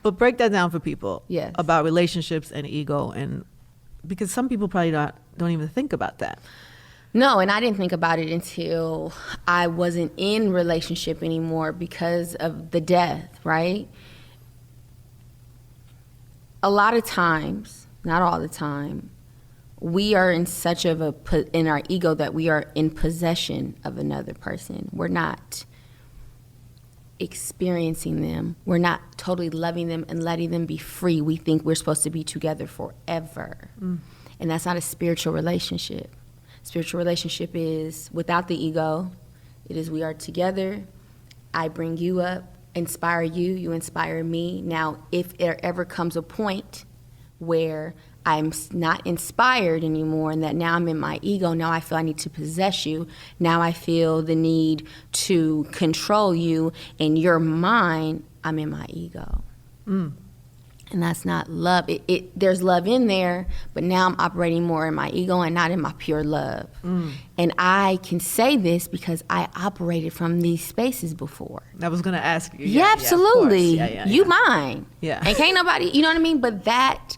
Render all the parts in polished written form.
But break that down for people. Yes. About relationships and ego, and because some people probably don't even think about that. No, and I didn't think about it until I wasn't in relationship anymore because of the death, right? A lot of times, not all the time, we are in such of in our ego that we are in possession of another person. We're not experiencing them. We're not totally loving them and letting them be free. We think we're supposed to be together forever. And that's not a spiritual relationship. Spiritual relationship is without the ego. It is we are together. I bring you up, inspire you, you inspire me. Now, if there ever comes a point where I'm not inspired anymore and that now I'm in my ego, now I feel I need to possess you, now I feel the need to control you and you're mine, I'm in my ego. And that's not love. There's love in there, but now I'm operating more in my ego and not in my pure love. And I can say this because I operated from these spaces before. I was going to ask you. Yeah, absolutely. You mine. Yeah. And can't nobody, you know what I mean? But that,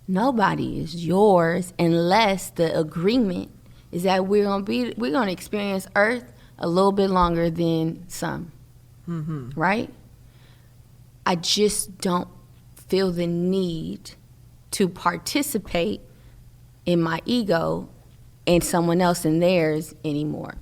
nobody is yours unless the agreement is that we're going to experience Earth a little bit longer than some. Right? I just don't feel the need to participate in my ego and someone else in theirs anymore.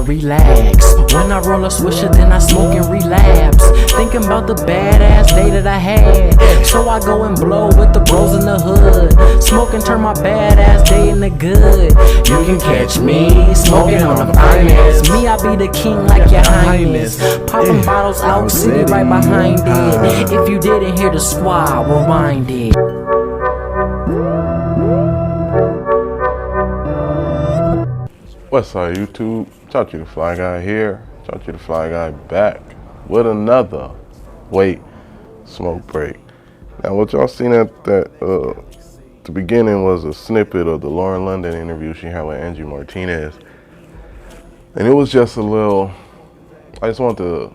Relax. When I roll a swisher, then I smoke and relapse. Thinking about the badass day that I had. So I go and blow with the bros in the hood. Smoke and turn my badass day into good. You can catch me smoking on the finest. Me, I be the king like your highness. Popping bottles out, city right behind it. If you didn't hear the squad, rewind it. What's up, YouTube? Taught you the Fly Guy here. Taught you the Fly Guy back with another smoke break. Now, what y'all seen at the beginning was a snippet of the Lauren London interview she had with Angie Martinez, and it was just a little. I just want to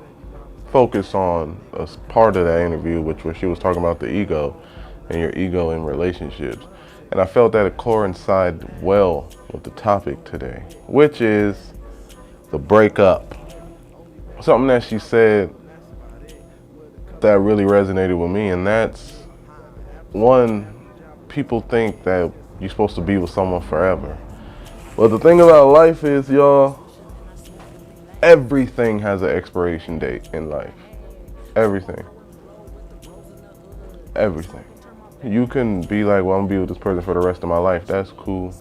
focus on a part of that interview, which was she was talking about the ego and your ego in relationships. And I felt that it coincided well with the topic today, which is the breakup. Something that she said that really resonated with me, and that's one, people think that you're supposed to be with someone forever. But the thing about life is, y'all, everything has an expiration date in life. Everything. Everything. You can be like, well, I'm gonna be with this person for the rest of my life. That's cool.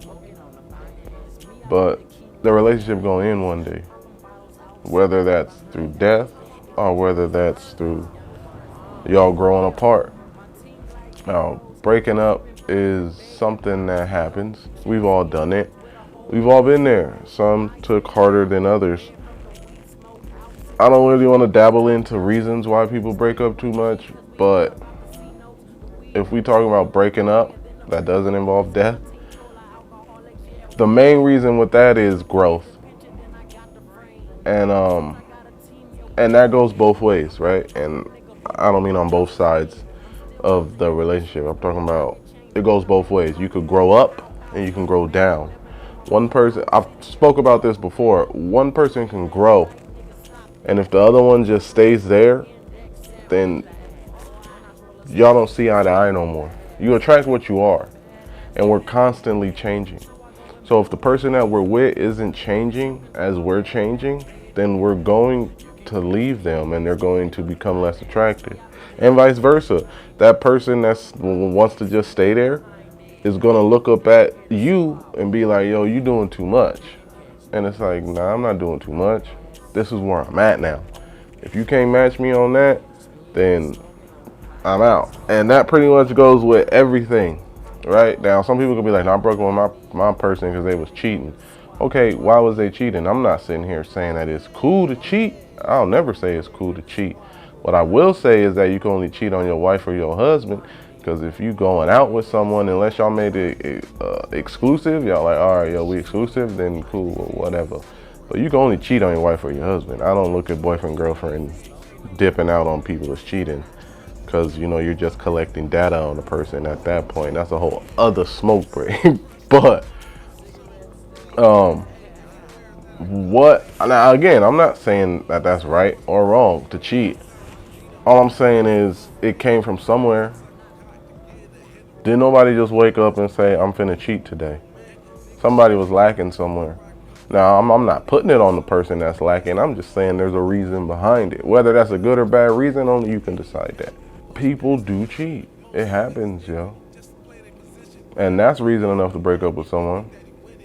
But the relationship gonna end one day. Whether that's through death or whether that's through y'all growing apart. Now, breaking up is something that happens. We've all done it. We've all been there. Some took harder than others. I don't really want to dabble into reasons why people break up too much, but if we talk about breaking up that doesn't involve death, the main reason with that is growth. And that goes both ways, right? And I don't mean on both sides of the relationship. I'm talking about it goes both ways. You could grow up and you can grow down. One person, I've spoke about this before, one person can grow, and if the other one just stays there, then y'all don't see eye to eye no more. You attract what you are, and we're constantly changing. So if the person that we're with isn't changing as we're changing, then we're going to leave them and they're going to become less attractive. And vice versa. That person that wants to just stay there is going to look up at you and be like, yo, you doing too much. And it's like, nah, I'm not doing too much. This is where I'm at now. If you can't match me on that, then I'm out. And that pretty much goes with everything, right? Now, some people could be like, no, I broke up with my person because they was cheating. Okay, why was they cheating? I'm not sitting here saying that it's cool to cheat. I'll never say it's cool to cheat. What I will say is that you can only cheat on your wife or your husband Because if you going out with someone, unless y'all made it exclusive, y'all like, all right, yo, we exclusive, then cool, whatever. But you can only cheat on your wife or your husband. I don't look at boyfriend, girlfriend dipping out on people as cheating. Because, you know, you're just collecting data on the person at that point. That's a whole other smoke break. But, now again, I'm not saying that that's right or wrong to cheat. All I'm saying is it came from somewhere. Didn't nobody just wake up and say, I'm finna cheat today? Somebody was lacking somewhere. Now, I'm not putting it on the person that's lacking. I'm just saying there's a reason behind it. Whether that's a good or bad reason, only you can decide that. People do cheat. It happens, yo. And that's reason enough to break up with someone.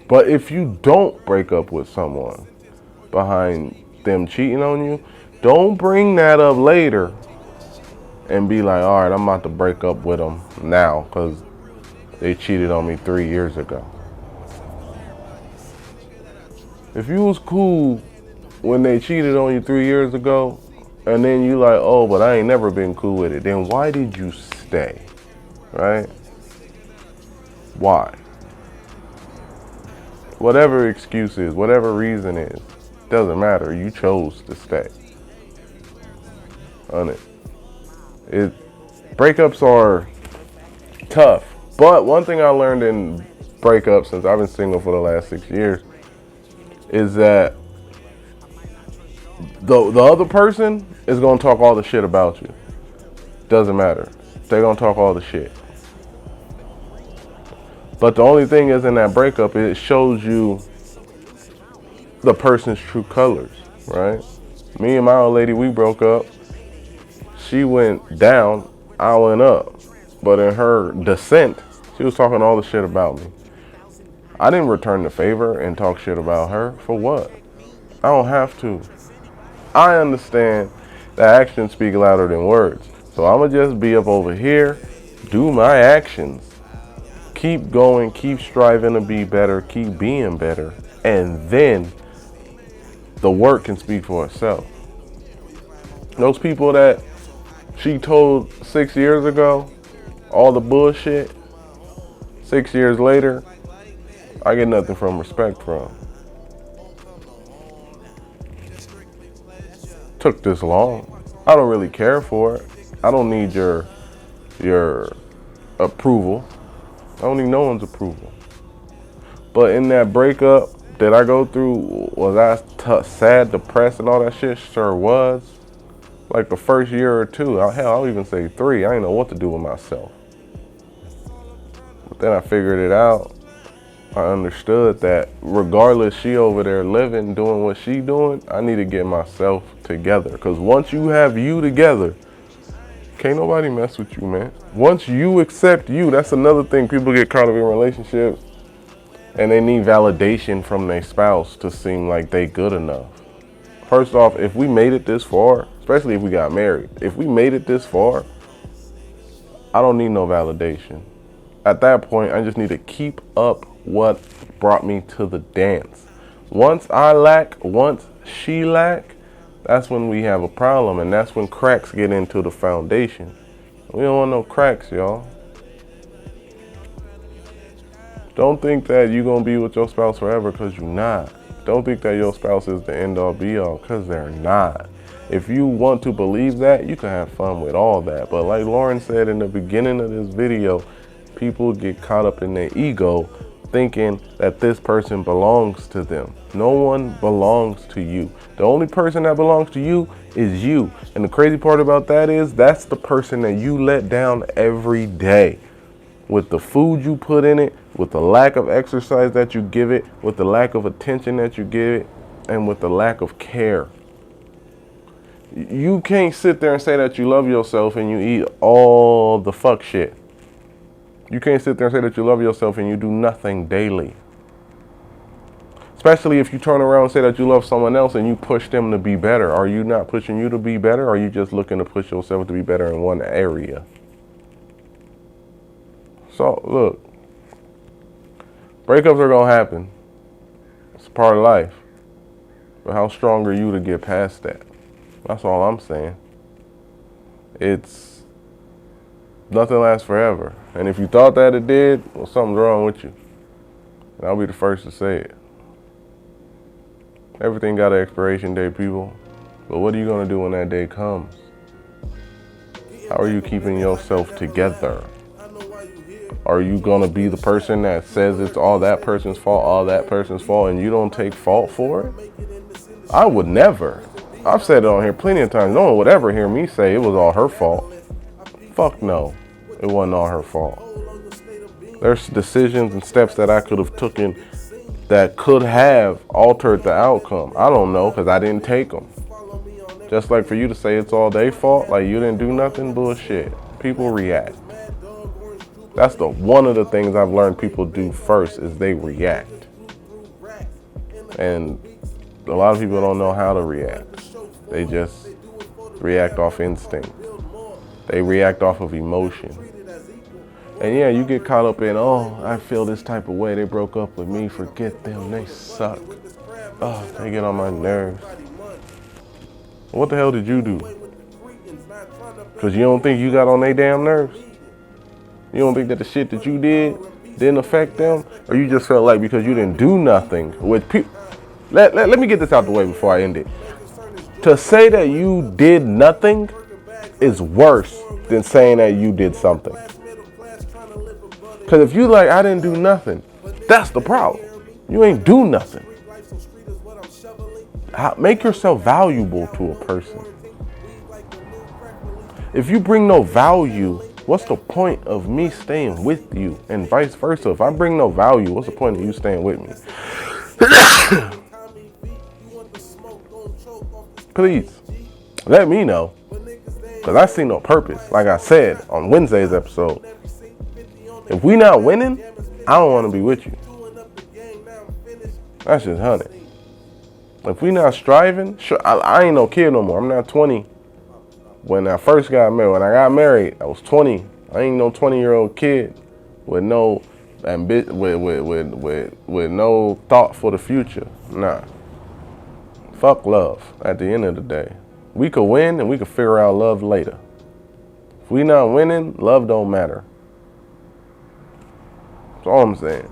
But if you don't break up with someone behind them cheating on you, don't bring that up later and be like, all right, I'm about to break up with them now because they cheated on me 3 years ago. If you was cool when they cheated on you 3 years ago, and then you like, oh, but I ain't never been cool with it, then why did you stay, right? Why? Whatever excuse is, whatever reason is, doesn't matter. You chose to stay. On it. Breakups are tough. But one thing I learned in breakups, since I've been single for the last 6 years, is that the other person is going to talk all the shit about you. Doesn't matter. They're going to talk all the shit. But the only thing is in that breakup, it shows you the person's true colors, right? Me and my old lady, we broke up. She went down, I went up. But in her descent, she was talking all the shit about me. I didn't return the favor and talk shit about her. For what? I don't have to. I understand that actions speak louder than words. So I'm going to just be up over here, do my actions. Keep going, keep striving to be better, keep being better. And then the work can speak for itself. Those people that she told 6 years ago, all the bullshit, 6 years later, I get nothing from respect from. Took this long. I don't really care for it. I don't need your approval. I don't need no one's approval. But in that breakup that I go through, was I sad, depressed, and all that shit? Sure was. Like the first year or two, hell, I'll even say 3. I didn't know what to do with myself. But then I figured it out. I understood that regardless she over there living, doing what she doing, I need to get myself together. Because once you have you together, can't nobody mess with you, man. Once you accept you, that's another thing. People get caught up in relationships and they need validation from their spouse to seem like they good enough. First off, if we made it this far, especially if we got married, if we made it this far, I don't need no validation. At that point, I just need to keep up what brought me to the dance. Once I lack, once she lack, that's when we have a problem, and that's when cracks get into the foundation. We don't want no cracks, y'all. Don't think that you're gonna be with your spouse forever, because you're not. Don't think that your spouse is the end all be all, because they're not. If you want to believe that, you can have fun with all that. But like Lauren said in the beginning of this video, people get caught up in their ego thinking that this person belongs to them. No one belongs to you. The only person that belongs to you is you. And the crazy part about that is that's the person that you let down every day. With the food you put in it, with the lack of exercise that you give it, with the lack of attention that you give it, and with the lack of care. You can't sit there and say that you love yourself and you eat all the fuck shit. You can't sit there and say that you love yourself and you do nothing daily. Especially if you turn around and say that you love someone else and you push them to be better. Are you not pushing you to be better, or are you just looking to push yourself to be better in one area? So, look. Breakups are going to happen. It's part of life. But how strong are you to get past that? That's all I'm saying. It's Nothing lasts forever. And if you thought that it did, well, something's wrong with you. And I'll be the first to say it. Everything got an expiration date, people. But what are you going to do when that day comes? How are you keeping yourself together? Are you going to be the person that says it's all that person's fault, and you don't take fault for it? I would never. I've said it on here plenty of times. No one would ever hear me say it was all her fault. Fuck no. It wasn't all her fault. There's decisions and steps that I could have taken that could have altered the outcome. I don't know, because I didn't take them. Just like for you to say it's all their fault, like you didn't do nothing, bullshit. People react. That's one of the things I've learned people do first is they react. And a lot of people don't know how to react. They just react off instinct. They react off of emotion. And yeah, you get caught up in, oh, I feel this type of way. They broke up with me. Forget them. They suck. Oh, they get on my nerves. What the hell did you do? Because you don't think you got on their damn nerves? You don't think that the shit that you did didn't affect them? Or you just felt like because you didn't do nothing with people? Let me get this out the way before I end it. To say that you did nothing is worse than saying that you did something. Because if you like, I didn't do nothing, that's the problem. You ain't do nothing. Make yourself valuable to a person. If you bring no value, what's the point of me staying with you? And vice versa. If I bring no value, what's the point of you staying with me? Please, let me know. Because I see no purpose. Like I said on Wednesday's episode, if we not winning, I don't want to be with you. That's just 100. If we not striving, sure, I ain't no kid no more. I'm not 20. When I first got married, when I got married, I was 20. I ain't no 20-year-old kid with no with no thought for the future. Nah. Fuck love at the end of the day. We could win and we could figure out love later. If we not winning, love don't matter. That's all I'm saying.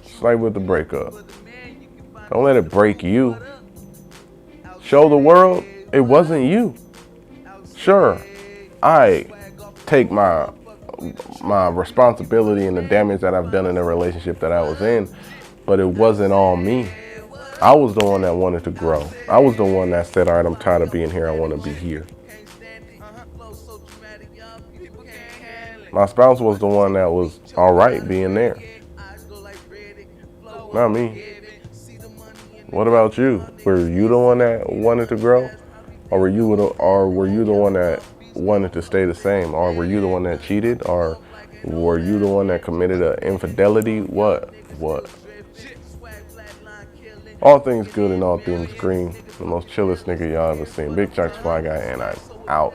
It's like with the breakup. Don't let it break you. Show the world it wasn't you. Sure, I take my responsibility and the damage that I've done in the relationship that I was in, but it wasn't all me. I was the one that wanted to grow. I was the one that said, all right, I'm tired of being here. I want to be here. My spouse was the one that was all right being there. Not me. What about you? Were you the one that wanted to grow? Or were you the one that wanted to stay the same? Or were you the one that cheated? Or were you the one that committed an infidelity? What? All things good and all things green. The most chillest nigga y'all ever seen. Big Chuck's Fly Guy, and I'm out.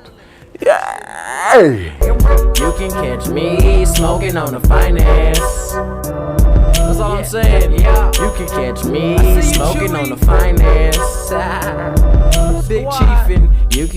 Yeah. You can catch me smoking on the finance. That's all I'm saying. Yeah. You can catch me smoking on the finance. Big Chiefin'. You can